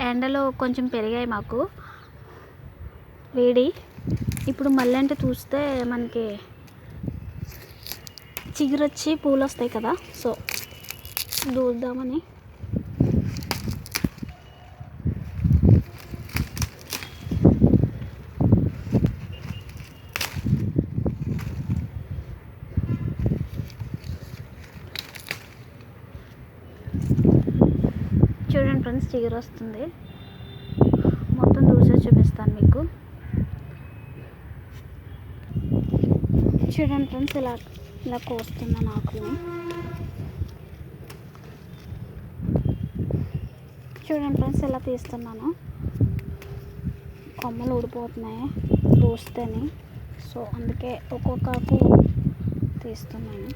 ఎండలో కొంచెం పెరిగాయి మాకు వేడి. ఇప్పుడు మల్లెంట చూస్తే మనకి చిగురొచ్చి పూలు వస్తాయి కదా, సో దూద్దామని. చూడండి ఫ్రెండ్స్, చిగురు వస్తుంది. మొత్తం దూసే చూపిస్తాను మీకు. చూడండి ఫ్రెండ్స్, ఇలా ఇలా కోస్తున్నాను ఆకుని. చూడండి ఫ్రెండ్స్, ఇలా తీస్తున్నాను. కొమ్మలు ఊడిపోతున్నాయి దూస్తేనే, సో అందుకే ఒక్కొక్క ఆకు తీస్తున్నాను.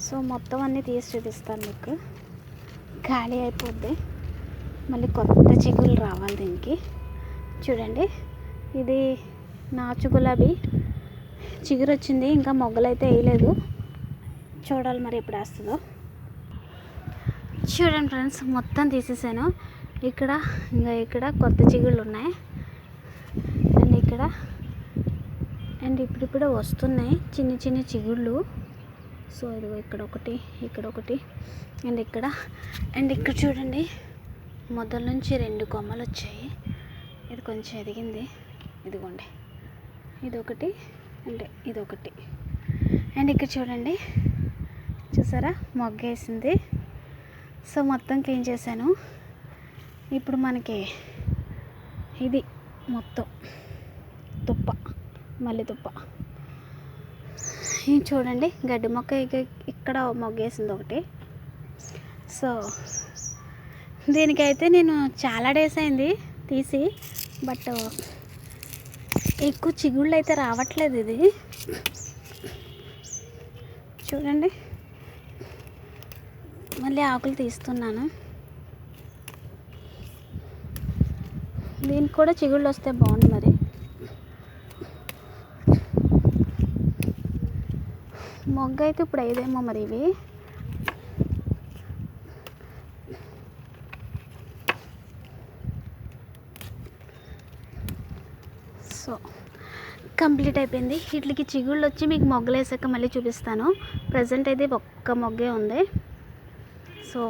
సో మొత్తం అన్నీ తీసి చూపిస్తాను మీకు. ఖాళీ అయిపోద్ది, మళ్ళీ కొత్త చిగుళ్ళు రావాలి దీనికి. చూడండి, ఇది నాచు గులాబీ చిగురు వచ్చింది, ఇంకా మొగ్గలు అయితే వేయలేదు. చూడాలి మరి ఎప్పుడు వేస్తుందో. చూడండి ఫ్రెండ్స్, మొత్తం తీసేసాను. ఇక్కడ కొత్త చిగుళ్ళు ఉన్నాయి, అండ్ ఇప్పుడిప్పుడే వస్తున్నాయి చిన్న చిన్న చిగుళ్ళు. సో ఇదిగో ఇక్కడ ఒకటి అండ్ ఇక్కడ చూడండి, మొదల నుంచి 2 కొమ్మలు వచ్చాయి. ఇది కొంచెం ఎదిగింది, ఇదిగోండి, ఇదొకటి అండ్ ఇక్కడ చూడండి, చూసారా మొగ్గేసింది. సో మొత్తం క్లీన్ చేశాను. ఇప్పుడు మనకి ఇది మొత్తం మల్లె తుప్ప. చూడండి, గడ్డి మొక్క ఇక్కడ మొగ్గేసింది ఒకటి. సో దీనికైతే నేను చాలా డేస్ అయింది తీసి, బట్ ఎక్కువ చిగుళ్ళు అయితే రావట్లేదు. ఇది చూడండి, మళ్ళీ ఆకులు తీస్తున్నాను. దీనికి కూడా చిగుళ్ళు వస్తే బాగుంది మరి. మొగ్గ అయితే ఇప్పుడు అయ్యేదేమో మరి. ఇవి సో కంప్లీట్ అయిపోయింది. వీటికి చిగుళ్ళు వచ్చి మీకు మొగ్గలు వేసాక మళ్ళీ చూపిస్తాను. ప్రజెంట్ అయితే ఒక్క మొగ్గే ఉంది. సో